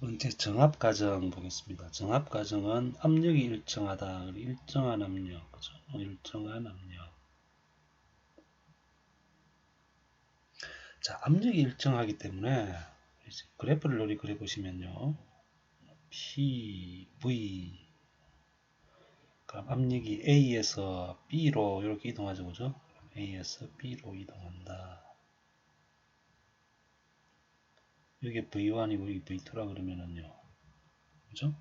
번째 정압가정 보겠습니다. 정압가정은 압력이 일정하다. 일정한 압력, 그죠? 일정한 압력. 자, 압력이 일정하기 때문에 그래프를 우리 그려보시면요. P, V. 그럼 압력이 A에서 B로 이렇게 이동하죠, 그죠? A에서 B로 이동한다. 이게 V1이고 이게 V2라 그러면은요. 그죠?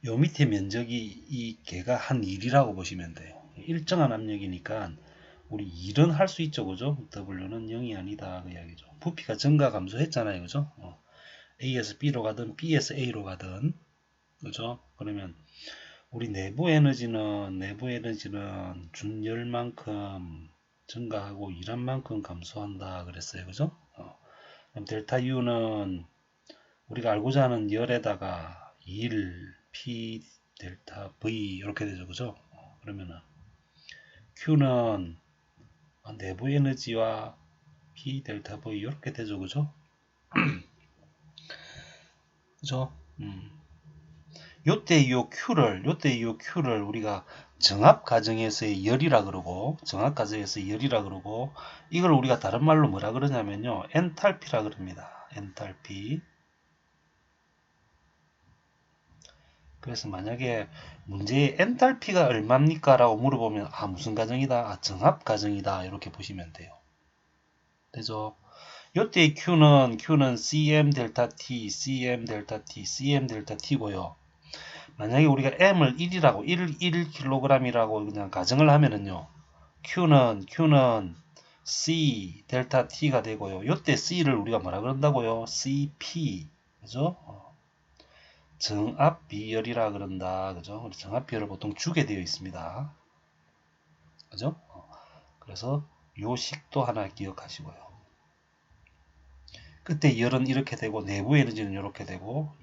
요 밑에 면적이 이 개가 한 1이라고 보시면 돼요. 일정한 압력이니까 우리 1은 할 수 있죠, 그죠? W는 0이 아니다 그 이야기죠. 부피가 증가 감소했잖아요, 그죠? A에서 B로 가든 B에서 A로 가든, 그죠? 그러면 우리 내부 에너지는 준열만큼 증가하고 일한만큼 감소한다 그랬어요, 그죠? 그럼 델타 U는 우리가 알고자 하는 열에다가 1 P 델타 V 이렇게 되죠, 그죠? 그러면은 Q는 내부 에너지와 P 델타 V 이렇게 되죠, 그죠? 그죠? 요때 요 Q를 우리가 정압 과정에서의 열이라 그러고, 이걸 우리가 다른 말로 뭐라 그러냐면요, 엔탈피라 그럽니다. 엔탈피. 그래서 만약에 문제의 엔탈피가 얼마입니까? 라고 물어보면 무슨 가정이다? 정압 가정이다. 이렇게 보시면 돼요. 되죠? 요때 Q는 CM 델타 T, CM 델타 T, CM 델타 T고요. 만약에 우리가 M을 1이라고 1kg이라고 그냥 가정을 하면은요. Q는 C 델타 T가 되고요. 요때 C를 우리가 뭐라 그런다고요? CP. 그죠? 정압 비열이라 그런다. 그죠? 정압 비열을 보통 주게 되어 있습니다. 그죠? 그래서 요 식도 하나 기억하시고요. 그때 열은 이렇게 되고 내부 에너지는 이렇게 되고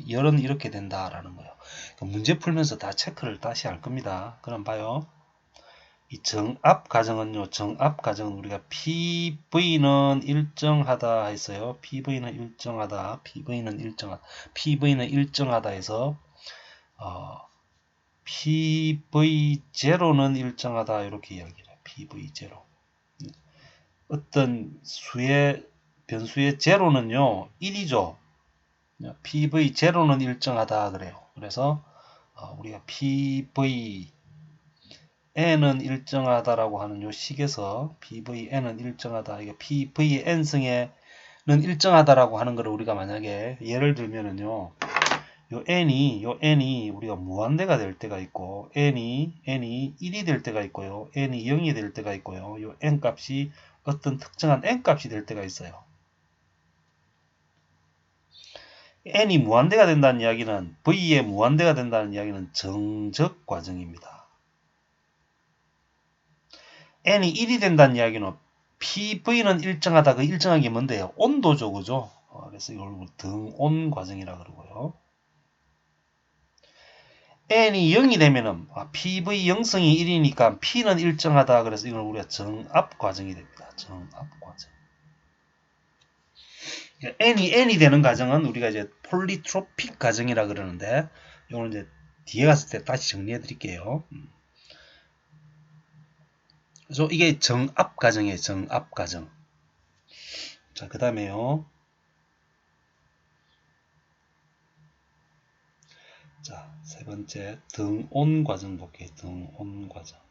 열은 이렇게 된다라는 거예요. 문제 풀면서 다 체크를 다시 할 겁니다. 그럼 봐요. 이 정압 가정은요. 정압 가정은 우리가 PV는 일정하다 했어요. PV는 일정하다. PV는 일정하다 해서 PV0는 일정하다 이렇게 이야기를 해요. PV0. 어떤 수의 변수의 제로는요 1이죠. PV0는 일정하다 그래요. 그래서 우리가 PVN은 일정하다라고 하는 요 식에서 PVN은 일정하다. 이게 PVN승에는 일정하다라고 하는 것을 우리가 만약에 예를 들면은요. 요 n이 우리가 무한대가 될 때가 있고 n이 1이 될 때가 있고요. n이 0이 될 때가 있고요. 요 n 값이 어떤 특정한 n 값이 될 때가 있어요. n이 무한대가 된다는 이야기는 v에 무한대가 된다는 이야기는 정적 과정입니다. n이 1이 된다는 이야기는 pv는 일정하다. 그 일정한 게 뭔데요? 온도죠, 그죠? 그래서 이걸 등온 과정이라 그러고요. n이 0이 되면은 PV 영성이 1이니까 P는 일정하다. 그래서 이걸 우리가 정압 과정이 됩니다. 정압 과정. n이 되는 과정은 우리가 이제 폴리트로픽 과정이라 그러는데 이거는 이제 뒤에 갔을 때 다시 정리해 드릴게요. 그래서 이게 정압 과정이에요. 정압 과정. 자, 그다음에요. 자, 세 번째 등온 과정 볼게요. 등온 과정.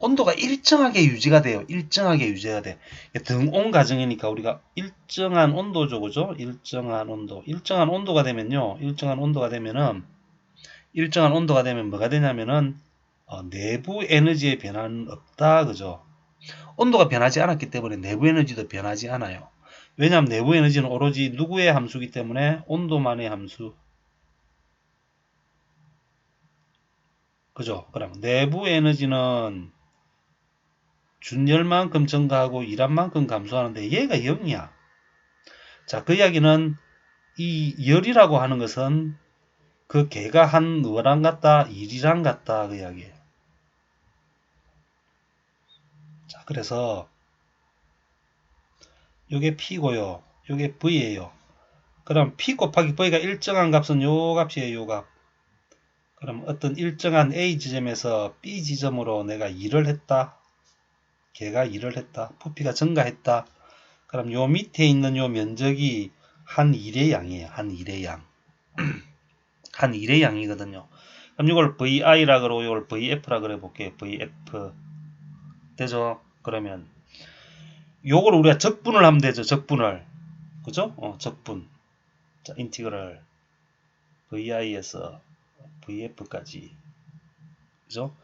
온도가 일정하게 유지가 돼요. 일정하게 유지가 돼. 등온 과정이니까 우리가 일정한 온도죠, 그죠? 일정한 온도. 일정한 온도가 되면요. 일정한 온도가 되면 뭐가 되냐면은 내부 에너지의 변화는 없다, 그죠? 온도가 변하지 않았기 때문에 내부 에너지도 변하지 않아요. 왜냐하면 내부 에너지는 오로지 누구의 함수이기 때문에 온도만의 함수. 그죠? 그럼 내부 에너지는 준열만큼 증가하고 일한만큼 감소하는데 얘가 0이야. 자, 그 이야기는 이 열이라고 하는 것은 그 개가 한 뭐랑 같다? 일이랑 같다. 그 이야기예요. 자, 그래서 요게 P고요. 요게 V예요. 그럼 P 곱하기 V가 일정한 값은 요 값이에요. 요 값. 그럼 어떤 일정한 A 지점에서 B 지점으로 내가 일을 했다. 걔가 일을 했다. 부피가 증가했다. 그럼 요 밑에 있는 요 면적이 한 일의 양이에요. 한 일의 양. 한 일의 양이거든요. 그럼 이걸 VI라 그러고 이걸 VF라 그래 볼게요. VF. 되죠? 그러면 요걸 우리가 적분을 하면 되죠. 적분을. 그죠? 적분. 자, 인티그럴 VI에서 VF까지. 그죠?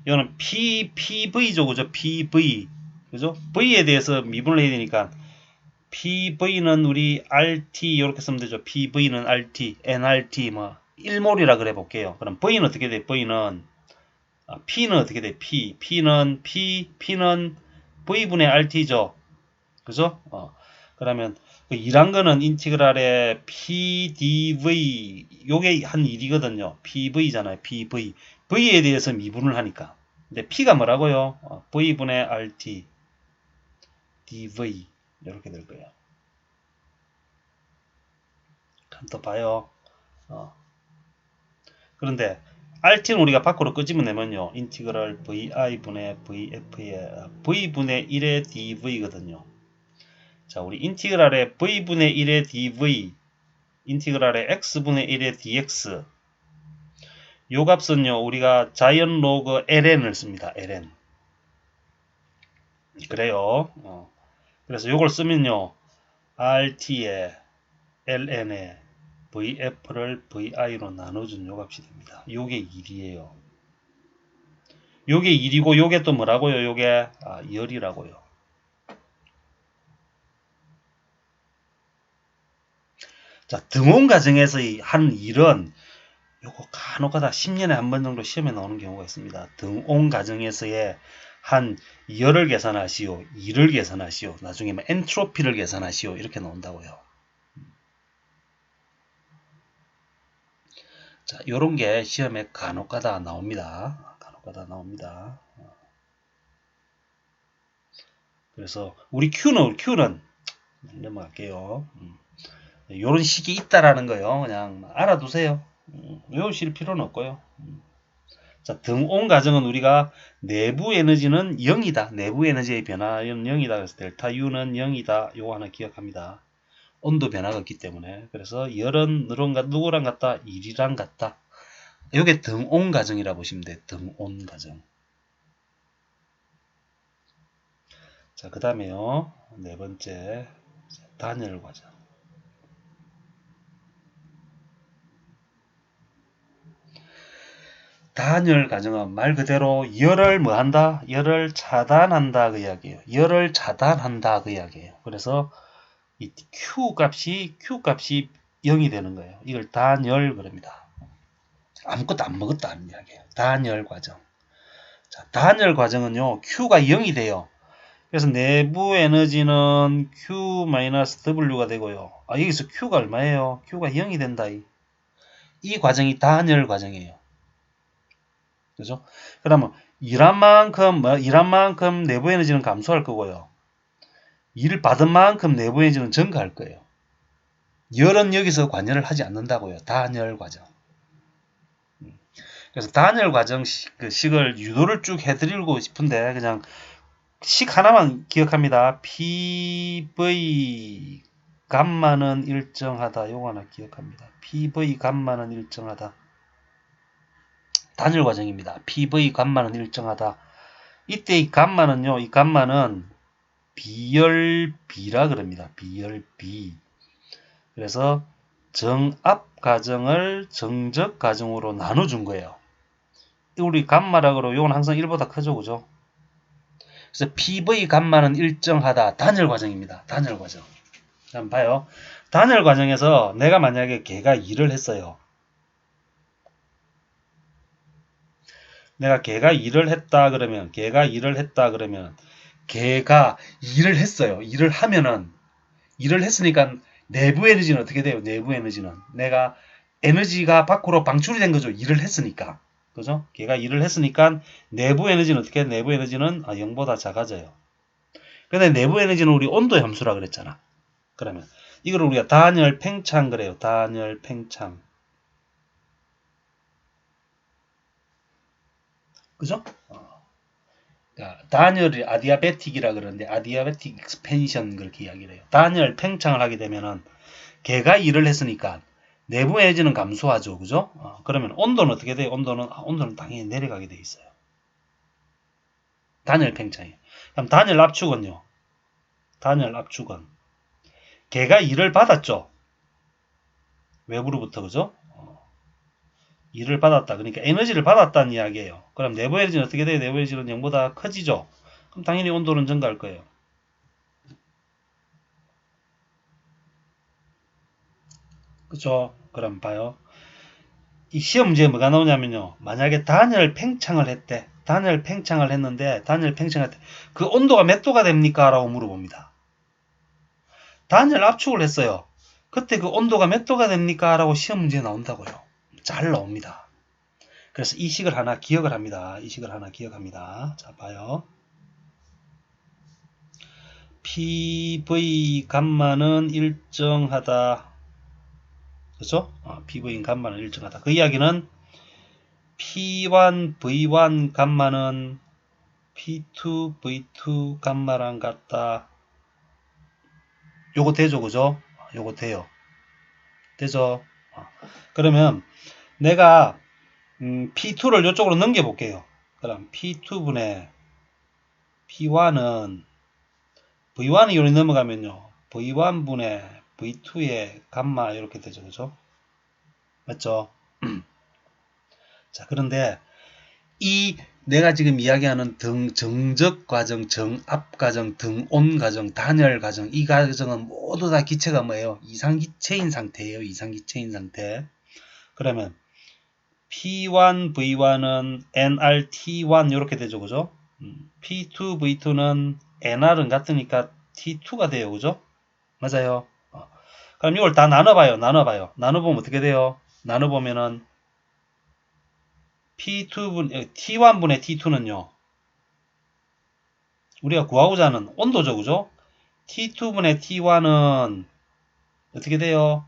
이거는 PV죠. 그죠? PV. 그죠? V에 대해서 미분을 해야 되니까 PV는 우리 RT 이렇게 쓰면 되죠. PV는 RT, NRT 뭐 1몰이라 그래 볼게요. 그럼 V는 어떻게 돼? V는 P는 어떻게 돼? P는 P는 V분의 RT죠. 그죠? 그러면 그 일한 거는 인티그랄의 PDV 요게 한 1이거든요. PV잖아요. PV. V에 대해서 미분을 하니까. 근데 P가 뭐라고요? V분의 RT dV 이렇게 될 거예요. 그럼 또 봐요. 그런데 RT는 우리가 밖으로 끄집어내면요. 인티그랄 VI분의 VF의 V분의 1의 dV거든요. 자, 우리 인티그랄의 V분의 1의 dV, 인티그랄의 X분의 1의 dx. 요 값은요. 우리가 자이언 로그 ln을 씁니다. ln. 그래요. 그래서 요걸 쓰면요. RT에 ln에 VF를 VI로 나눠준 요 값이 됩니다. 요게 1이에요. 요게 1이고 요게 또 뭐라고요? 요게 열이라고요. 자, 등온 가정에서의 한 일은 요거 간혹가다 10년에 한 번 정도 시험에 나오는 경우가 있습니다. 등온 가정에서의 한 열을 계산하시오, 일을 계산하시오, 나중에 뭐 엔트로피를 계산하시오 이렇게 나온다고요. 자, 요런 게 시험에 간혹가다 나옵니다. 간혹가다 나옵니다. 그래서 우리 Q는 넘어갈게요. 요런 식이 있다라는 거요. 그냥 알아두세요. 외우실 필요는 없고요. 자, 등온 가정은 우리가 내부 에너지는 0이다. 내부 에너지의 변화는 0이다. 그래서 델타 U는 0이다. 요거 하나 기억합니다. 온도 변화가 없기 때문에. 그래서 열은 누구랑 같다? 1이랑 같다. 요게 등온 가정이라 보시면 돼요. 등온 가정. 자, 그 다음에요. 네 번째. 단열 과정. 단열 과정은 말 그대로 열을 뭐 한다? 열을 차단한다 그 이야기예요. 열을 차단한다 그 이야기예요. 그래서 이 Q 값이 0이 되는 거예요. 이걸 단열 그럽니다. 아무것도 안 먹었다는 이야기예요. 단열 과정. 자, 단열 과정은요. Q가 0이 돼요. 그래서 내부 에너지는 Q-W가 되고요. 여기서 Q가 얼마예요? Q가 0이 된다. 이 과정이 단열 과정이에요. 그죠? 그러면 일한 만큼 내부 에너지는 감소할 거고요. 일을 받은 만큼 내부 에너지는 증가할 거예요. 열은 여기서 관여를 하지 않는다고요. 단열 과정. 그래서 단열 과정 식을 유도를 쭉 해드리고 싶은데 그냥 식 하나만 기억합니다. PV 감마는 일정하다. 요거 하나 기억합니다. PV 감마는 일정하다. 단열 과정입니다. PV 감마는 일정하다. 이때 이 감마는요. 이 감마는 비열비라 그럽니다. 비열비. 그래서 정압 가정을 정적 가정으로 나눠준 거예요. 우리 감마라고 요건 항상 1보다 크죠. 그죠? 그래서 PV 감마는 일정하다. 단열 과정입니다. 단열 과정. 한번 봐요. 단열 과정에서 내가 만약에 걔가 일을 했어요. 내가 걔가 일을 했다 그러면 걔가 일을 했어요. 일을 하면은 일을 했으니까 내부 에너지는 어떻게 돼요? 내부 에너지는 내가 에너지가 밖으로 방출이 된 거죠. 일을 했으니까. 그죠? 걔가 일을 했으니까 내부 에너지는 어떻게 해? 내부 에너지는 0보다 작아져요. 근데 내부 에너지는 우리 온도의 함수라 그랬잖아. 그러면 이걸 우리가 단열 팽창 그래요. 단열 팽창. 그죠? 그러니까 단열이 아디아베틱이라 그러는데 아디아베틱 익스펜션 그렇게 이야기를 해요. 단열 팽창을 하게 되면은 걔가 일을 했으니까 내부 에너지는 감소하죠. 그죠? 그러면 온도는 어떻게 돼요? 온도는 당연히 내려가게 돼 있어요. 단열 팽창이에요. 그럼 단열 압축은요. 단열 압축은 걔가 일을 받았죠. 외부로부터 그죠? 일을 받았다. 그러니까 에너지를 받았다는 이야기예요. 그럼 내부 에너지는 어떻게 돼요? 내부 에너지는 0보다 커지죠. 그럼 당연히 온도는 증가할 거예요. 그죠? 그럼 봐요. 이 시험 문제에 뭐가 나오냐면요. 만약에 단열 팽창을 했대. 단열 팽창을 했는데 단열 팽창할 때 그 온도가 몇 도가 됩니까? 라고 물어봅니다. 단열 압축을 했어요. 그때 그 온도가 몇 도가 됩니까? 라고 시험 문제에 나온다고요. 잘 나옵니다. 그래서 이 식을 하나 기억을 합니다. 이 식을 하나 기억합니다. 자, 봐요. PV 감마는 일정하다. 그죠? PV 감마는 일정하다. 그 이야기는 P1, V1 감마는 P2, V2 감마랑 같다. 요거 되죠, 그죠? 요거 돼요. 되죠? 그러면 내가 P2를 이쪽으로 넘겨볼게요. 그럼 P2분의 P1은 V1이 요리 넘어가면요. V1분의 V2의 감마 이렇게 되죠, 그죠? 맞죠? 자, 그런데 이 내가 지금 이야기하는 정적 과정, 정압 과정, 등온 과정, 단열 과정, 이 과정은 모두 다 기체가 뭐예요? 이상기체인 상태예요. 이상기체인 상태. 그러면 P1, V1은 nRT1 이렇게 되죠. 그죠? P2, V2는 nR은 같으니까 T2가 돼요. 그죠? 맞아요. 그럼 이걸 다 나눠봐요. 나눠보면 어떻게 돼요? 나눠보면은 T1분의 T2는요. 우리가 구하고자 하는 온도죠. 그죠? T2분의 T1은 어떻게 돼요?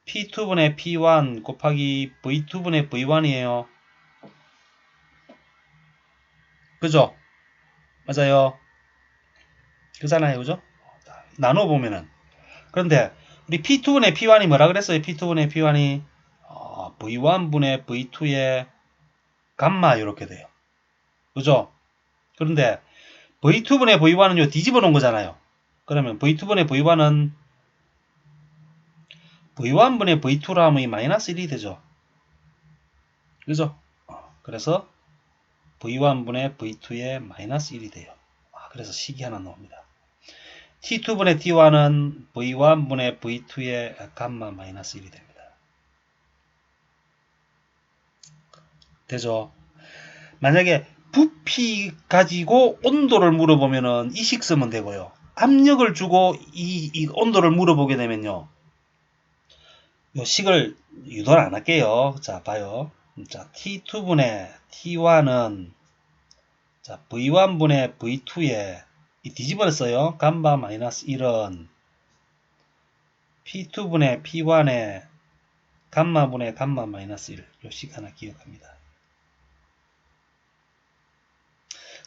P2분의 P1 곱하기 V2분의 V1이에요. 그죠? 맞아요. 그잖아요. 그죠? 나눠보면은. 그런데 우리 P2분의 P1이 뭐라 그랬어요? P2분의 P1이 V1분의 V2의 감마 이렇게 돼요. 그죠? 그런데 V2분의 V1은 요 뒤집어 놓은 거잖아요. 그러면 V2분의 V1은 V1분의 V2라 하면 이 마이너스 1이 되죠. 그죠? 그래서 V1분의 V2의 마이너스 1이 돼요. 그래서 식이 하나 나옵니다. T2분의 T1은 V1분의 V2의 감마 마이너스 1이 됩니다. 되죠? 만약에 부피 가지고 온도를 물어보면은 이 식 쓰면 되고요. 압력을 주고 이 온도를 물어보게 되면요. 요 식을 유도를 안 할게요. 자, 봐요. 자, T2분의 T1은 자, V1분의 V2에 이 뒤집어냈어요. 감마 마이너스 1은 P2분의 P1에 감마분의 감마 마이너스 1. 요 식 하나 기억합니다.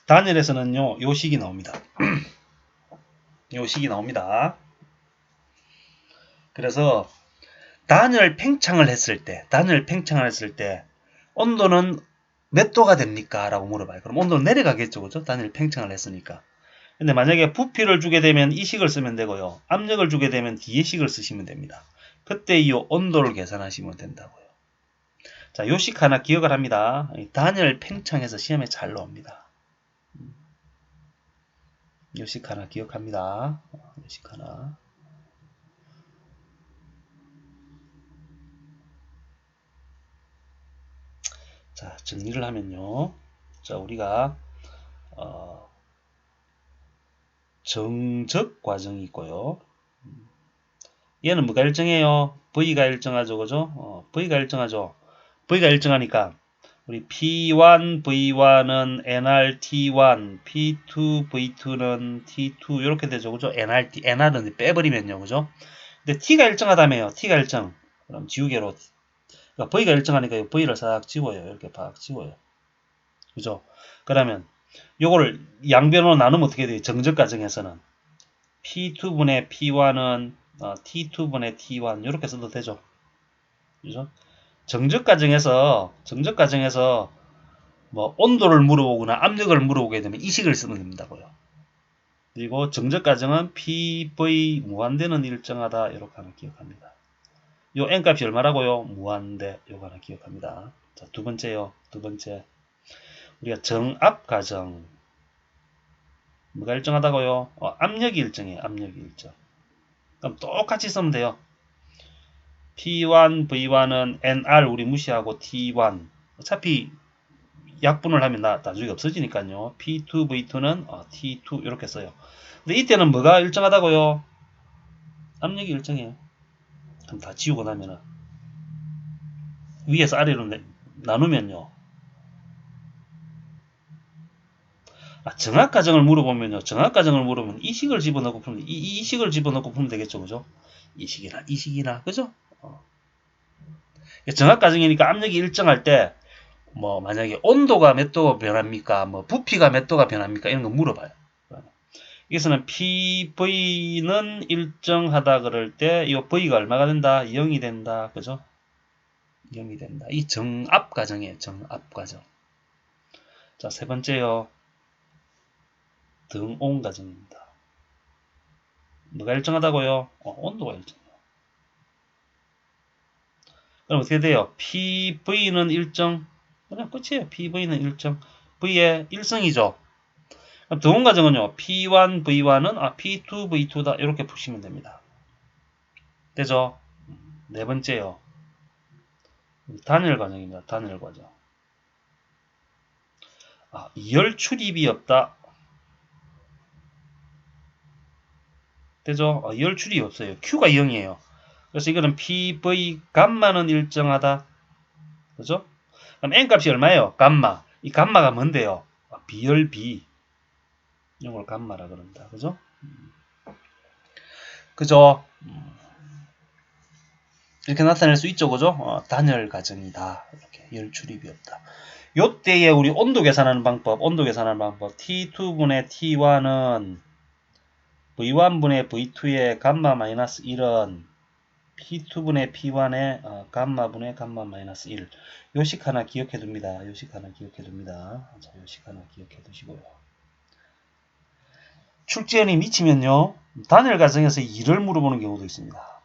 단열에서는요, 요 식이 나옵니다. 요 식이 나옵니다. 그래서 단열 팽창을 했을 때 온도는 몇 도가 됩니까? 라고 물어봐요. 그럼 온도는 내려가겠죠. 그죠? 단열 팽창을 했으니까. 근데 만약에 부피를 주게 되면 이 식을 쓰면 되고요. 압력을 주게 되면 뒤에 식을 쓰시면 됩니다. 그때 이 온도를 계산하시면 된다고요. 자, 요 식 하나 기억을 합니다. 단열 팽창해서 시험에 잘 나옵니다. 요 식 하나 기억합니다. 요 식 하나. 자, 정리를 하면요. 자, 우리가 정적 과정이 있고요. 얘는 뭐가 일정해요? V가 일정하죠. 그죠? V가 일정하죠. V가 일정하니까 우리 P1, V1은 nRT1, P2, V2는 T2 이렇게 되죠. 그죠? nRT, nR은 빼버리면요. 그죠? 근데 T가 일정하다며요. T가 일정. 그럼 지우개로 그러니까 V가 일정하니까 V를 싹 지워요. 이렇게 팍 지워요. 그죠? 그러면 요거를 양변으로 나누면 어떻게 돼요? 정적 과정에서는 P2분의 P1은 T2분의 T1 이렇게 써도 되죠. 그죠? 정적 과정에서 뭐 온도를 물어보거나 압력을 물어보게 되면 이 식을 쓰면 됩니다고요. 그리고 정적 과정은 PV 무한대는 일정하다 이렇게 하나 기억합니다. 요 n 값이 얼마라고요? 무한대 요거 하나 기억합니다. 자, 두 번째요. 두 번째 우리가 정압 과정 뭐가 일정하다고요? 압력이 일정해요. 압력이 일정. 그럼 똑같이 쓰면 돼요. P1, V1은 NR 우리 무시하고 T1 어차피 약분을 하면 나중에 없어지니까요. P2, V2는 T2 이렇게 써요. 근데 이때는 뭐가 일정하다고요? 압력이 일정해요. 그럼 다 지우고 나면은 위에서 아래로 나누면요. 정압 과정을 물어보면요. 정압 과정을 물어보면 이 식을 집어넣고 풀면 이 식을 집어넣고 풀면 되겠죠. 그죠? 이 식이나 그죠? 정압 과정이니까 압력이 일정할 때 뭐 만약에 온도가 몇 도가 변합니까? 뭐 부피가 몇 도가 변합니까? 이런 거 물어봐요. 여기서는 PV는 일정하다 그럴 때 이 V가 얼마가 된다? 0이 된다. 그죠? 0이 된다. 이 정압 과정이에요. 정압 과정. 자, 세 번째요. 등온 과정입니다. 뭐가 일정하다고요? 온도가 일정해요. 그럼 어떻게 돼요? PV는 일정. 그냥 끝이에요. PV는 일정. V의 일성이죠. 그럼 등온 과정은요. P1, V1은 P2, V2다. 이렇게 푸시면 됩니다. 되죠? 네 번째요. 단열 과정입니다. 단열 과정. 이열 출입이 없다. 되죠? 이열 출입이 없어요. Q가 0이에요. 그래서 이거는 PV 감마는 일정하다. 그죠? 그럼 N 값이 얼마예요? 감마. 이 감마가 뭔데요? 비열 B. 이런 걸 감마라 그런다. 그죠? 그죠? 이렇게 나타낼 수 있죠. 그죠? 단열 과정이다. 이렇게 열 출입이 없다. 요때에 우리 온도 계산하는 방법, T2분의 T1은 V1분의 V2의 감마 마이너스 1은 P2분의 P1의 감마분의 감마 마이너스 1. 요식 하나 기억해 둡니다. 요식 하나 기억해 둡니다. 자, 요식 하나 기억해 두시고요. 출제원이 미치면요. 단열 과정에서 2를 물어보는 경우도 있습니다.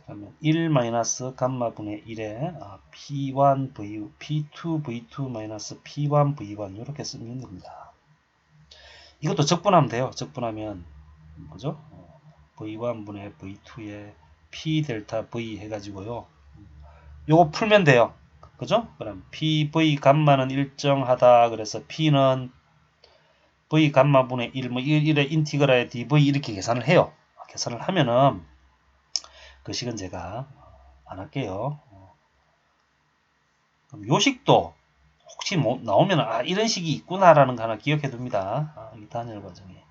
그러면 1 마이너스 감마분의 1에 P1 V, P2 V2 마이너스 P1 V1 이렇게 쓰면 됩니다. 이것도 적분하면 돼요. 적분하면 그죠? V1분의 V2에 P 델타 V 해가지고요. 요거 풀면 돼요. 그죠? 그럼 PV 감마는 일정하다. 그래서 P는 V 감마분의 1, 뭐 1의 인티그랄의 dV 이렇게 계산을 해요. 계산을 하면은 그 식은 제가 안 할게요. 그럼 요식도 혹시 뭐 나오면 이런 식이 있구나라는 거 하나 기억해 둡니다. 이 단열 과정에.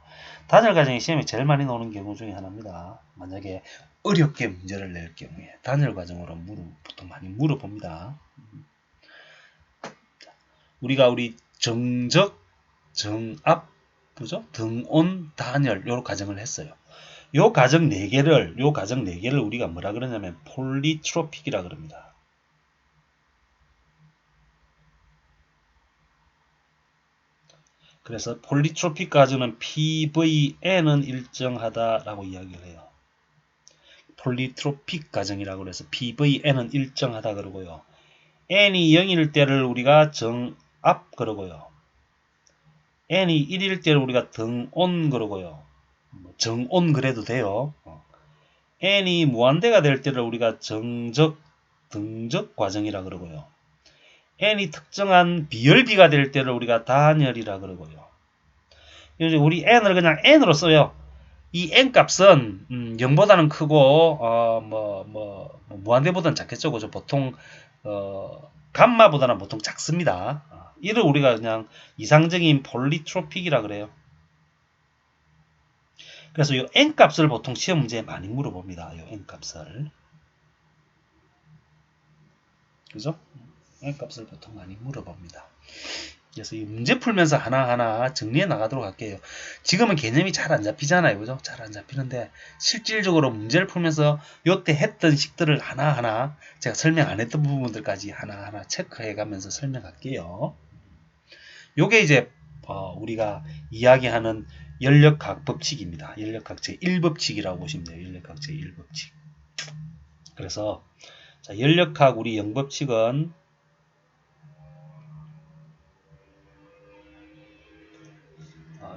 단열 과정이 시험에 제일 많이 나오는 경우 중에 하나입니다. 만약에 어렵게 문제를 낼 경우에 단열 과정으로 보통 많이 물어봅니다. 우리가 정적, 정압, 그죠? 등온, 단열 요 과정을 했어요. 요 과정 4개를 우리가 뭐라 그러냐면 폴리트로픽이라 그럽니다. 그래서 폴리트로픽 과정은 PVN은 일정하다라고 이야기를 해요. 폴리트로픽 과정이라고 해서 PVN은 일정하다 그러고요. N이 0일 때를 우리가 정압 그러고요. N이 1일 때를 우리가 등온 그러고요. 정온 그래도 돼요. N이 무한대가 될 때를 우리가 정적, 등적 과정이라 그러고요. N이 특정한 비열비가 될 때를 우리가 단열이라 그러고요. 우리 N을 그냥 N으로 써요. 이 N 값은 0보다는 크고 무한대보다는 작겠죠. 그죠? 보통 감마보다는 보통 작습니다. 이를 우리가 그냥 이상적인 폴리트로픽이라 그래요. 그래서 이 n값을 보통 시험 문제에 많이 물어봅니다. 이 n값을. 그죠? n값을 보통 많이 물어봅니다. 그래서 이 문제 풀면서 하나하나 정리해 나가도록 할게요. 지금은 개념이 잘 안 잡히잖아요. 그죠? 잘 안 잡히는데 실질적으로 문제를 풀면서 요때 했던 식들을 하나하나 제가 설명 안 했던 부분들까지 하나하나 체크해 가면서 설명할게요. 요게 이제 우리가 이야기하는 연력학 법칙입니다. 연력학 제1법칙이라고 보시면 돼요. 연력학 제1법칙. 그래서 자, 연력학 우리 영법칙은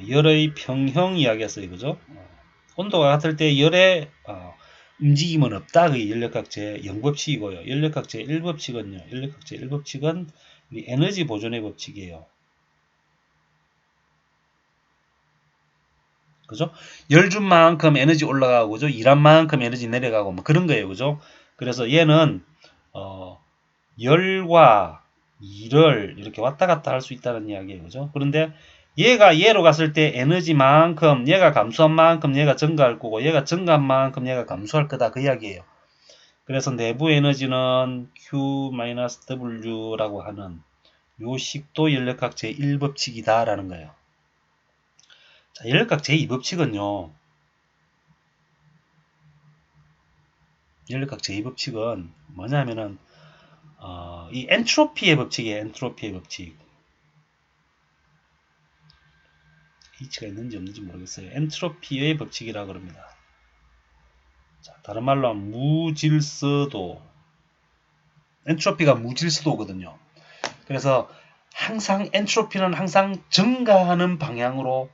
열의 평형 이야기했어요. 그죠? 온도가 같을 때 열의 움직임은 없다. 그게 연력학 제0법칙이고요. 연력학 제1법칙은요. 연력학 제1법칙은 우리 에너지 보존의 법칙이에요. 그죠? 열 준 만큼 에너지 올라가고, 그죠? 일한 만큼 에너지 내려가고, 뭐 그런 거예요. 그죠? 그래서 얘는, 열과 일을 이렇게 왔다 갔다 할 수 있다는 이야기예요. 그죠? 그런데 얘가 얘로 갔을 때 에너지만큼 얘가 감소한 만큼 얘가 증가할 거고 얘가 증가한 만큼 얘가 감소할 거다 그 이야기예요. 그래서 내부 에너지는 Q-W라고 하는 요 식도 연력학 제1법칙이다 라는 거예요. 자, 연력학 제2법칙은요. 연력학 제2법칙은 뭐냐면은 이 엔트로피의 법칙이에요. 엔트로피의 법칙. H가 있는지 없는지 모르겠어요. 엔트로피의 법칙이라고 그럽니다. 자, 다른 말로 하면 무질서도. 엔트로피가 무질서도거든요. 그래서 항상 엔트로피는 항상 증가하는 방향으로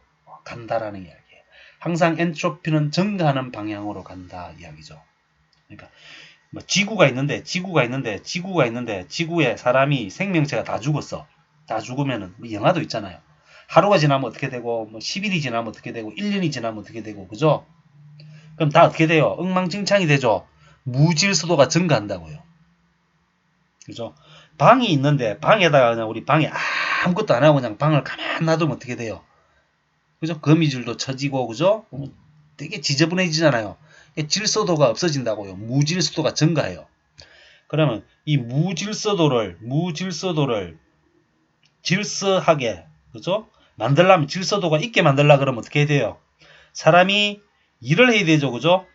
간다라는 이야기예요. 항상 엔트로피는 증가하는 방향으로 간다 이야기죠. 그러니까 뭐 지구가 있는데 지구에 사람이 생명체가 다 죽었어. 다 죽으면은 뭐 영화도 있잖아요. 하루가 지나면 어떻게 되고 뭐 10일이 지나면 어떻게 되고 1년이 지나면 어떻게 되고 그죠? 그럼 다 어떻게 돼요? 엉망진창이 되죠. 무질서도가 증가한다고요. 그죠? 방이 있는데 방에다가 그냥 우리 방에 아무것도 안 하고 그냥 방을 가만 놔두면 어떻게 돼요? 그죠? 거미줄도 쳐지고 그죠? 되게 지저분해지잖아요. 질서도가 없어진다고요. 무질서도가 증가해요. 그러면 이 무질서도를 질서하게 그죠? 만들려면 질서도가 있게 만들려 그러면 어떻게 해야 돼요? 사람이 일을 해야 되죠. 그죠?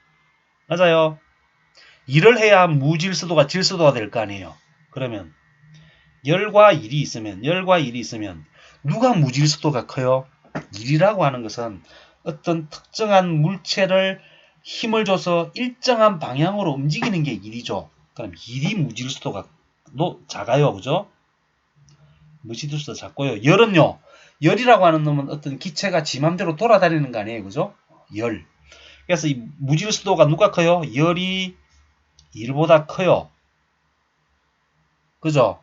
맞아요. 일을 해야 무질서도가 질서도가 될 거 아니에요. 그러면 열과 일이 있으면 누가 무질서도가 커요? 일이라고 하는 것은 어떤 특정한 물체를 힘을 줘서 일정한 방향으로 움직이는 게 일이죠. 그럼 일이 무질서도가 작아요. 그죠? 무질서도 작고요. 열은요. 열이라고 하는 놈은 어떤 기체가 지 맘대로 돌아다니는 거 아니에요. 그죠? 열. 그래서 이 무질서도가 누가 커요? 열이 일보다 커요. 그죠?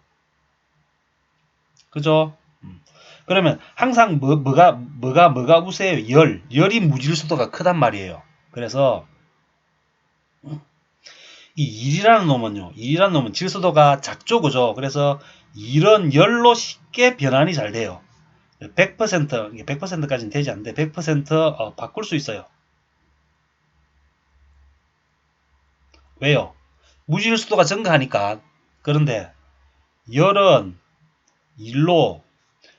그죠? 그러면 항상 뭐가 우세요? 열이 무질서도가 크단 말이에요. 그래서 이 일이라는 놈은 질서도가 작죠, 그죠? 그래서 이런 열로 쉽게 변환이 잘 돼요. 100%까지는 되지 않는데 100% 바꿀 수 있어요. 왜요? 무질서도가 증가하니까. 그런데 열은 일로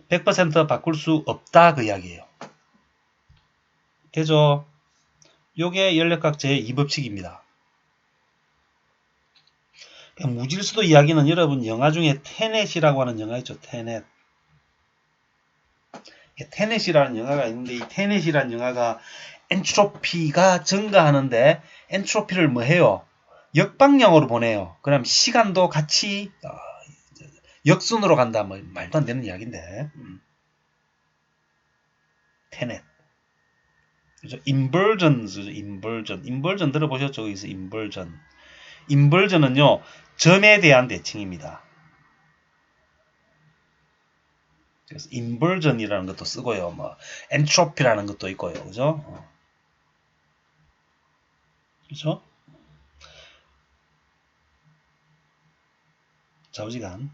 100% 바꿀 수 없다 그 이야기예요. 되죠? 요게 연력학 제2법칙입니다. 무질서도 이야기는 여러분 영화 중에 테넷이라고 하는 영화 있죠. 테넷. 테넷이라는 영화가 있는데 이 테넷이라는 영화가 엔트로피가 증가하는데 엔트로피를 뭐 해요? 역방향으로 보내요. 그럼 시간도 같이 역순으로 간다. 뭐 말도 안 되는 이야기인데. 테넷. 그죠? 인버전 들어보셨죠? 여기서 인버전. 인버전은요. 점에 대한 대칭입니다. 그래서 인버전이라는 것도 쓰고요. 뭐 엔트로피라는 것도 있고요. 그죠? 그죠? 좌우지간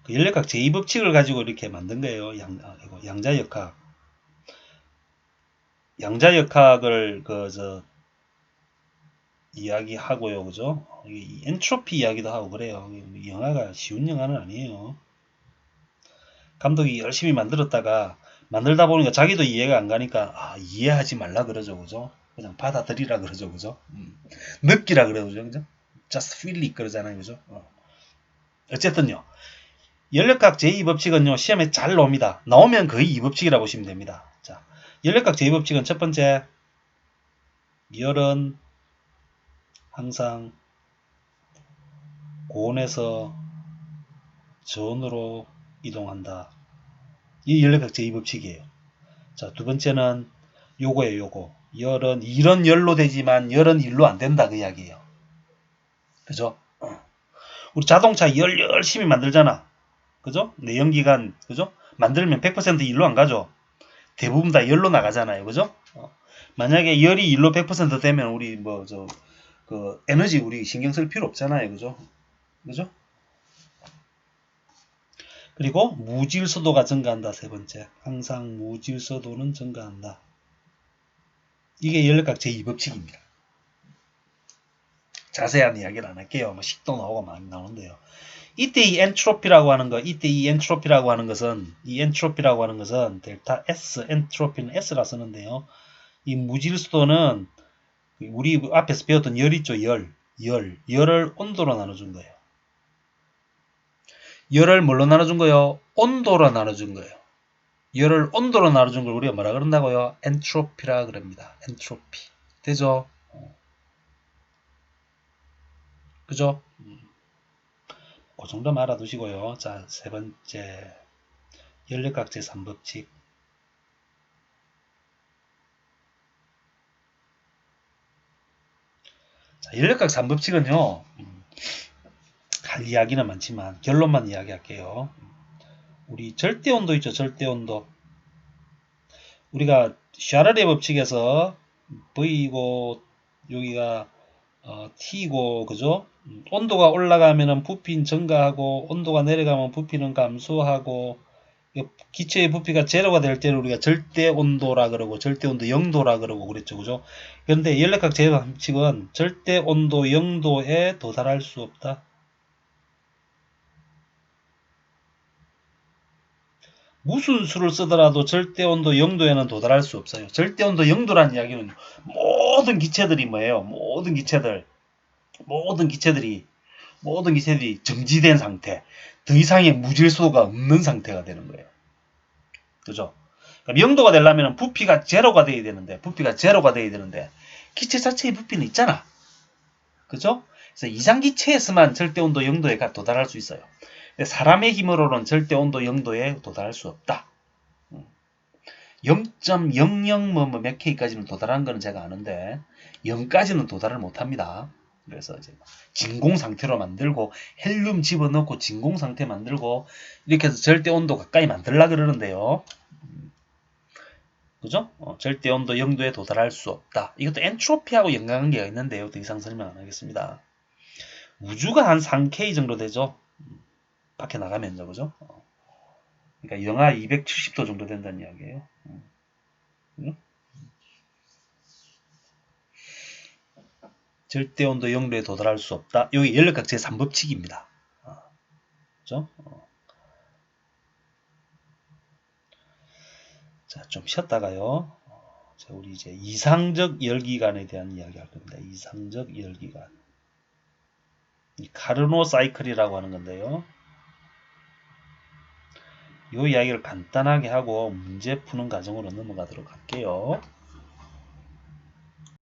그 연력학 제2법칙을 가지고 이렇게 만든 거예요. 양자역학. 양자역학을 이야기하고요, 그죠? 이 엔트로피 이야기도 하고 그래요. 영화가 쉬운 영화는 아니에요. 감독이 열심히 만들다 보니까 자기도 이해가 안 가니까 이해하지 말라 그러죠, 그죠? 그냥 받아들이라 그러죠, 그죠? 느끼라 그러죠, 그죠? Just feel it 그러잖아요, 그죠? 어쨌든요. 연력학 제2법칙은요, 시험에 잘 나옵니다. 나오면 거의 2법칙이라고 보시면 됩니다. 자, 연력학 제2법칙은 첫 번째, 열은 항상 고온에서 저온으로 이동한다. 이 연력학 제2법칙이에요. 자, 두 번째는 요거예요, 요거. 열은 일은 열로 되지만 열은 일로 안 된다 그 이야기예요. 그죠? 우리 자동차 열 열심히 만들잖아. 그죠? 내연기관, 그죠? 만들면 100% 일로 안 가죠. 대부분 다 열로 나가잖아요. 그죠? 만약에 열이 일로 100% 되면 우리 에너지 우리 신경 쓸 필요 없잖아요. 그죠? 그죠? 그리고 무질서도가 증가한다. 세 번째. 항상 무질서도는 증가한다. 이게 연력학 제2법칙입니다. 자세한 이야기를 안 할게요. 식도 나오고 많이 나오는데요. 이때 이 엔트로피라고 하는 것은 델타 S, 엔트로피는 S라 쓰는데요. 이 무질서도는 우리 앞에서 배웠던 열 있죠, 열을 온도로 나눠준 거예요. 열을 뭘로 나눠준 거예요? 온도로 나눠준 거예요. 열을 온도로 나눠준 걸 우리가 뭐라 그런다고요? 엔트로피라 그럽니다. 엔트로피. 되죠? 그죠? 그 정도만 알아두시고요. 자, 세 번째. 연력학 제3법칙. 자, 연력학 3법칙은요. 할 이야기는 많지만 결론만 이야기할게요. 우리 절대온도 있죠. 절대온도. 우리가 샤를의 법칙에서 V고 여기가 T고 그죠? 온도가 올라가면 부피는 증가하고 온도가 내려가면 부피는 감소하고 기체의 부피가 제로가 될 때는 우리가 절대 온도라 그러고 절대 온도 0도라 그러고 그랬죠. 그죠? 그런데 연력학 제3법칙은 절대 온도 0도에 도달할 수 없다. 무슨 수를 쓰더라도 절대온도 0도에는 도달할 수 없어요. 절대온도 0도라는 이야기는 모든 기체들이 뭐예요? 모든 기체들이 정지된 상태, 더 이상의 무질서도가 없는 상태가 되는 거예요. 그죠? 그럼 0도가 되려면 부피가 제로가 돼야 되는데 기체 자체의 부피는 있잖아. 그죠? 그래서 이상기체에서만 절대온도 0도에 도달할 수 있어요. 사람의 힘으로는 절대온도 0도에 도달할 수 없다. 0.00 몇 K까지는 도달하는 거는 제가 아는데 0까지는 도달을 못합니다. 그래서 이제 진공 상태로 만들고 헬륨 집어넣고 진공 상태 만들고 이렇게 해서 절대 온도 가까이 만들라 그러는데요. 그죠? 절대 온도 0도에 도달할 수 없다. 이것도 엔트로피하고 연관관계가 있는데요. 더 이상 설명 안 하겠습니다. 우주가 한 3K 정도 되죠. 밖에 나가면요. 그죠? 그러니까 영하 270도 정도 된다는 이야기예요. 절대 온도 0도에 도달할 수 없다. 여기 연력학 제3법칙입니다. 그죠? 자, 좀 쉬었다가요. 자, 우리 이제 이상적 열기관에 대한 이야기 할 겁니다. 이상적 열기관. 이 카르노 사이클이라고 하는 건데요. 이 이야기를 간단하게 하고 문제 푸는 과정으로 넘어가도록 할게요.